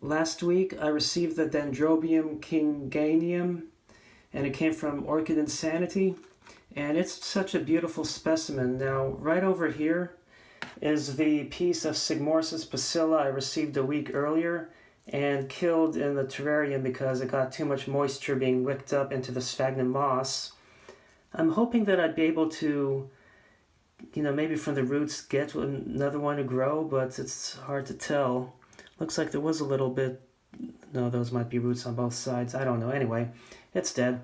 Last week I received the Dendrobium Kingianum, and it came from Orchid Insanity, and it's such a beautiful specimen. Now, right over here is the piece of Sigmorsis bacilla I received a week earlier and killed in the terrarium because it got too much moisture being wicked up into the sphagnum moss. I'm hoping that I'd be able to, maybe from the roots get another one to grow, but it's hard to tell. Looks like there was a little bit. No, those might be roots on both sides. I don't know. Anyway, it's dead.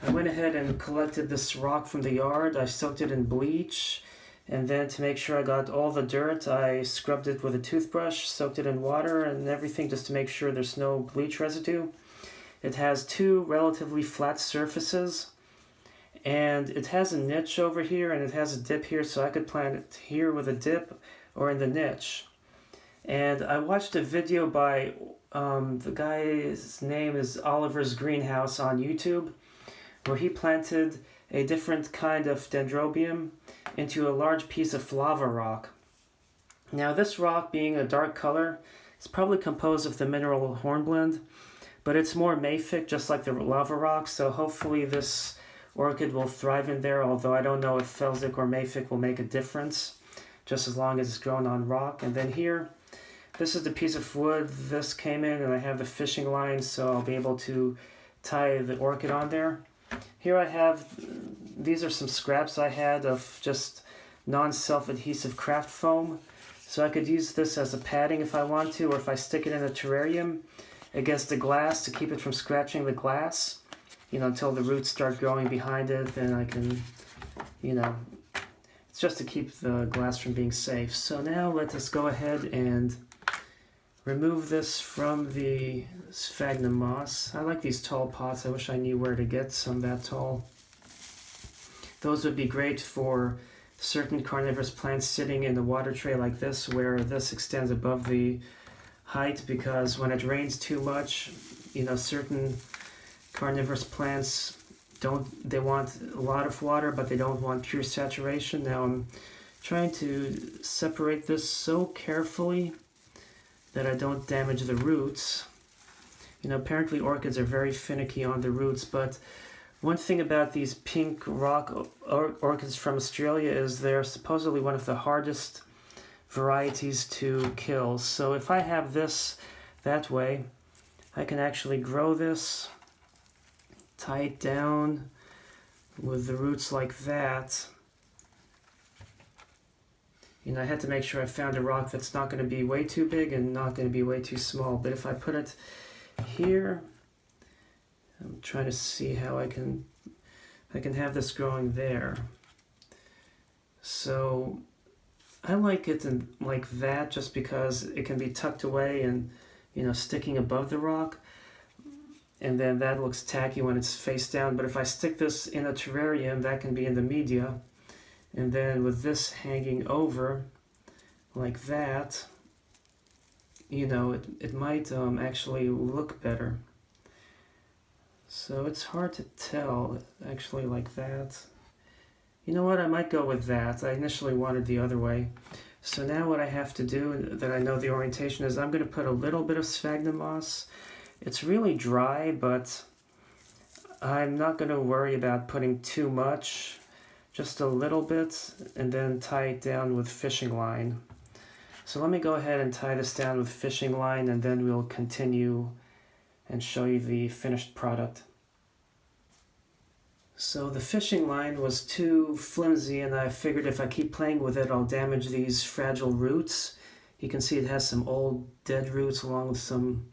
I went ahead and collected this rock from the yard. I soaked it in bleach, and then to make sure I got all the dirt, I scrubbed it with a toothbrush, soaked it in water and everything just to make sure there's no bleach residue. It has two relatively flat surfaces, and it has a niche over here and it has a dip here, so I could plant it here with a dip or in the niche. And I watched a video by the guy's name is Oliver's Greenhouse on YouTube, where he planted a different kind of dendrobium into a large piece of lava rock. Now, this rock, being a dark color, is probably composed of the mineral hornblende, but it's more mafic, just like the lava rock, so hopefully this orchid will thrive in there, although I don't know if felsic or mafic will make a difference, just as long as it's grown on rock. And then here, this is the piece of wood. This came in, and I have the fishing line, so I'll be able to tie the orchid on there. Here I have, these are some scraps I had of just non-self-adhesive craft foam. So I could use this as a padding if I want to, or if I stick it in a terrarium against the glass to keep it from scratching the glass, until the roots start growing behind it, then I can, it's just to keep the glass from being safe. So now let us go ahead and remove this from the sphagnum moss. I like these tall pots. I wish I knew where to get some that tall. Those would be great for certain carnivorous plants sitting in the water tray like this, where this extends above the height, because when it rains too much, certain carnivorous plants they want a lot of water, but they don't want pure saturation. Now I'm trying to separate this so carefully that I don't damage the roots. Apparently orchids are very finicky on the roots, but one thing about these pink rock orchids from Australia is they're supposedly one of the hardest varieties to kill. So if I have this that way, I can actually grow this, tie it down with the roots like that. I had to make sure I found a rock that's not going to be way too big and not going to be way too small. But if I put it here, I'm trying to see how I can have this growing there. So I like it like that, just because it can be tucked away and sticking above the rock, and then that looks tacky when it's face down. But if I stick this in a terrarium, that can be in the media. And then with this hanging over like that, it might actually look better. So it's hard to tell, actually, like that. You know what, I might go with that. I initially wanted the other way. So now what I have to do, that I know the orientation, is I'm going to put a little bit of sphagnum moss. It's really dry, but I'm not going to worry about putting too much. Just a little bit, and then tie it down with fishing line. So let me go ahead and tie this down with fishing line, and then we'll continue and show you the finished product. So the fishing line was too flimsy, and I figured if I keep playing with it, I'll damage these fragile roots. You can see it has some old dead roots along with some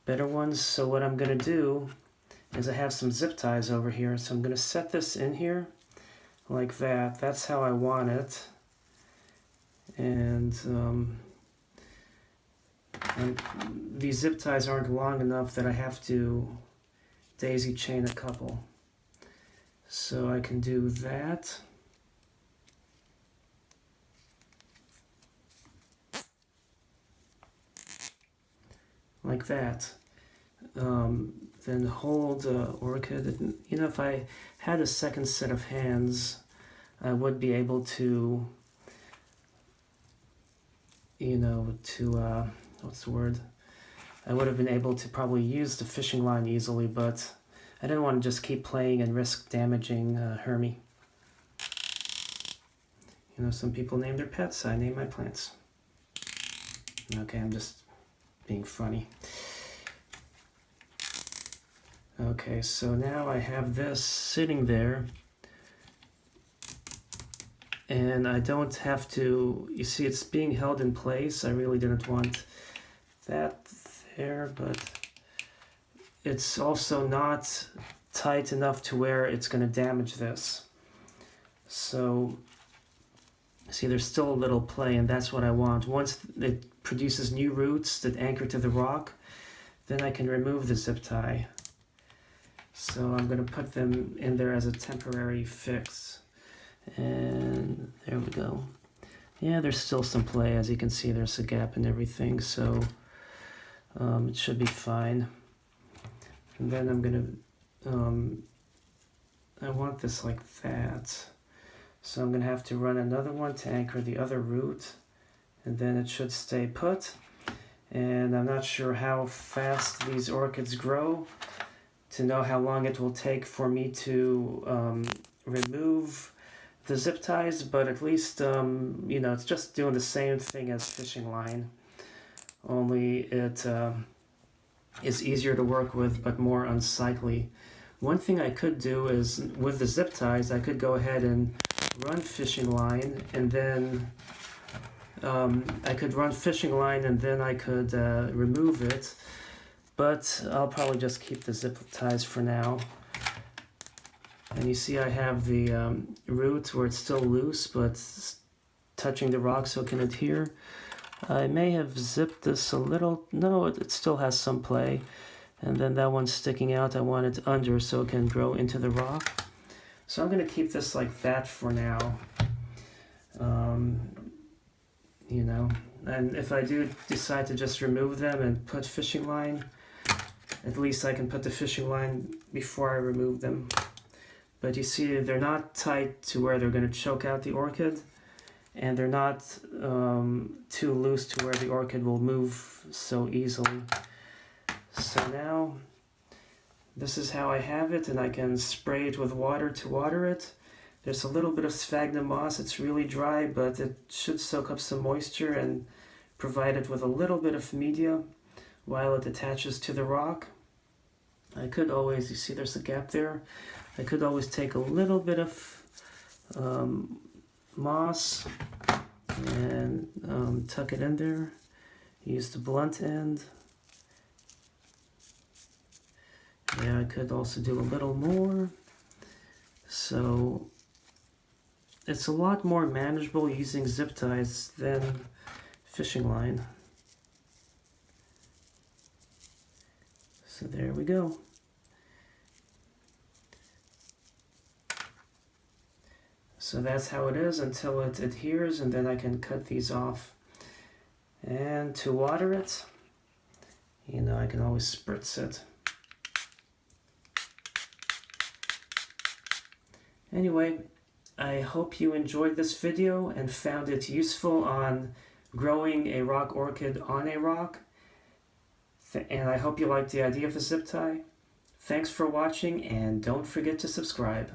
better ones. So what I'm going to do is I have some zip ties over here. So I'm going to set this in here like that. That's how I want it. And these zip ties aren't long enough that I have to daisy chain a couple. So I can do that. Like that. Then hold orchid. If I had a second set of hands, I would be able to, what's the word? I would have been able to probably use the fishing line easily, but I didn't want to just keep playing and risk damaging Hermie. You know, some people name their pets, I name my plants. Okay, I'm just being funny. Okay, so now I have this sitting there, and I don't have to, you see it's being held in place. I really didn't want that there, but it's also not tight enough to where it's going to damage this. So see, there's still a little play, and that's what I want. Once it produces new roots that anchor to the rock, then I can remove the zip tie. So I'm going to put them in there as a temporary fix. And there we go. Yeah, there's still some play. As you can see, there's a gap in everything, so it should be fine. And then I'm going to, I want this like that. So I'm going to have to run another one to anchor the other root, and then it should stay put. And I'm not sure how fast these orchids grow to know how long it will take for me to remove the zip ties, but at least, you know, it's just doing the same thing as fishing line, only it is easier to work with but more unsightly. One thing I could do is, with the zip ties, I could go ahead and run fishing line, and then I could run fishing line and then I could remove it, but I'll probably just keep the zip ties for now. And you see I have the root where it's still loose but touching the rock so it can adhere. I may have zipped this a little. No, it still has some play. And then that one's sticking out. I want it under so it can grow into the rock. So I'm going to keep this like that for now. You know, and if I do decide to just remove them and put fishing line, at least I can put the fishing line before I remove them. But you see, they're not tight to where they're going to choke out the orchid, and they're not too loose to where the orchid will move so easily. So now, this is how I have it, and I can spray it with water to water it. There's a little bit of sphagnum moss. It's really dry, but it should soak up some moisture and provide it with a little bit of media while it attaches to the rock. I could always, you see there's a gap there, I could always take a little bit of moss and tuck it in there. Use the blunt end. Yeah, I could also do a little more. So it's a lot more manageable using zip ties than fishing line. So there we go. So that's how it is until it adheres, and then I can cut these off. And to water it, you know, I can always spritz it. Anyway, I hope you enjoyed this video and found it useful on growing a rock orchid on a rock. And I hope you liked the idea of the zip tie. Thanks for watching, and don't forget to subscribe.